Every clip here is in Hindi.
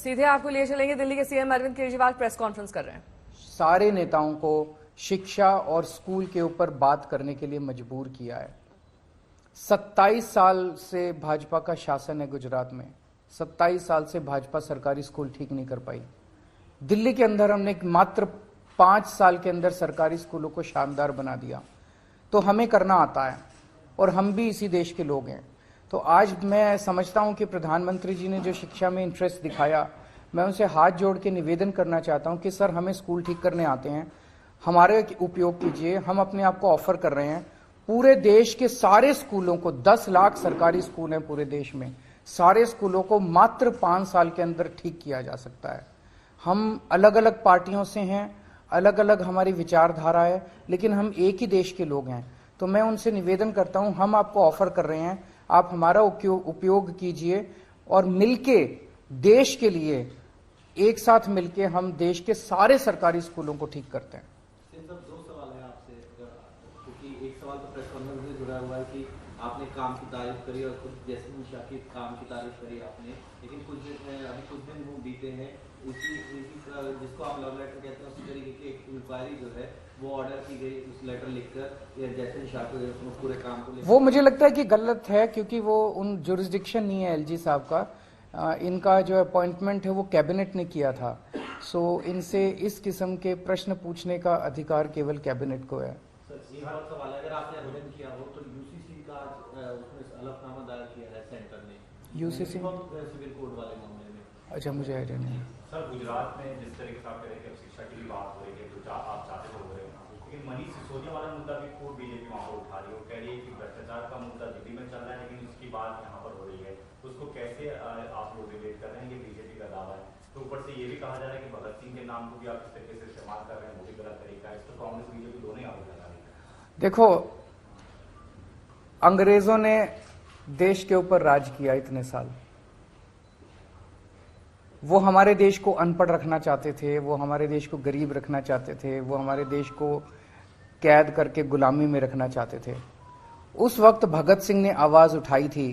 सीधे आपको लिए चलेंगे, दिल्ली के CM Arvind Kejriwal press conference कर रहे हैं। सारे नेताओं को शिक्षा और स्कूल के ऊपर बात करने के लिए मजबूर किया है। 27 साल से भाजपा का शासन है गुजरात में, 27 साल से भाजपा सरकारी स्कूल ठीक नहीं कर पाई। दिल्ली के अंदर हमने मात्र 5 साल के अंदर सरकारी स्कूलों को शानदार बना दिया। तो हमें करना आता है और हम भी इसी देश के लोग हैं। तो आज मैं समझता हूं कि प्रधानमंत्री जी ने जो शिक्षा में इंटरेस्ट दिखाया, मैं उनसे हाथ जोड़ के निवेदन करना चाहता हूं कि सर, हमें स्कूल ठीक करने आते हैं, हमारे उपयोग कीजिए। हम अपने आप को ऑफर कर रहे हैं। पूरे देश के सारे स्कूलों को, 10 लाख सरकारी स्कूल हैं पूरे देश में, सारे स्कूलों को मात्र 5 साल के अंदर ठीक किया जा सकता है। हम अलग अलग पार्टियों से हैं, अलग अलग हमारी विचारधारा है, लेकिन हम एक ही देश के लोग हैं। तो मैं उनसे निवेदन करता हूं, हम आपको ऑफर कर रहे हैं, आप हमारा उपयोग कीजिए और मिलके देश के लिए एक साथ मिलके हम देश के सारे सरकारी स्कूलों को ठीक करते हैं। दो सवाल है आपसे, क्योंकि एक सवाल तो प्रेस कॉन्फ्रेंस से जुड़ा हुआ है कि आपने काम की तारीफ करी और खुद जैस्मिन शाह की काम की तारीफ करी आपने, लेकिन कुछ दिन वो बीते हैं, जिसको आप लव लेटर कहते हैं, उसी तरीके की एक इंक्वायरी जो है वो ऑर्डर की गई, उस लेटर लिखकर जैस्मिन शाह को पूरे काम को वो मुझे लगता है कि गलत है, क्योंकि वो उन जुरिस्डिक्शन नहीं है एलजी साहब का। इनका जो अपॉइंटमेंट है वो कैबिनेट ने किया था। सो इनसे इस किस्म के प्रश्न पूछने का अधिकार केवल कैबिनेट को है। सर, एक और सवाल है, अगर आपने आवेदन किया हो तो यूसीसी का उसमें हलफनामा दायर किया है सेंटर ने, यूसीसी सिविल कोड वाले मामले में। अच्छा, मुझे आइडिया नहीं है। सर, गुजरात में जिस तरीके से आप कह रहे हैं कि शिक्षा की भी बात हो रही है, तो आप चाहते हो रहे हैं, लेकिन मनीष सिसोदिया वाला मुद्दा भी खूब बीजेपी वहाँ पर उठा रही है। वो कह रही है कि भ्रष्टाचार का मुद्दा दिल्ली में चल रहा है, लेकिन उसकी बात यहाँ पर हो रही है। उसको कैसे आप लोग रिलेट कर रहे हैं? ये बीजेपी का दावा है। तो ऊपर से ये भी कहा जा रहा है कि भगत सिंह के नाम को भी आप इस तरीके से इस्तेमाल कर रहे हैं, वो भी गलत तरीका है। इस पर कांग्रेस बीजेपी दोनों ही आरोप लगा रही है। देखो, अंग्रेजों ने देश के ऊपर राज किया इतने साल। वो हमारे देश को अनपढ़ रखना चाहते थे, वो हमारे देश को गरीब रखना चाहते थे, वो हमारे देश को कैद करके गुलामी में रखना चाहते थे। उस वक्त भगत सिंह ने आवाज उठाई थी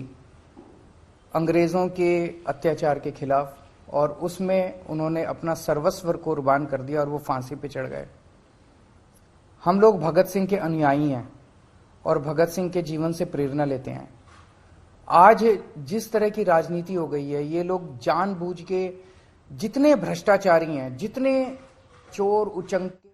अंग्रेजों के अत्याचार के खिलाफ, और उसमें उन्होंने अपना सर्वस्व कुर्बान कर दिया और वो फांसी पे चढ़ गए। हम लोग भगत सिंह के अनुयायी हैं और भगत सिंह के जीवन से प्रेरणा लेते हैं। आज जिस तरह की राजनीति हो गई है, ये लोग जानबूझ के, जितने भ्रष्टाचारी हैं, जितने चोर उचंके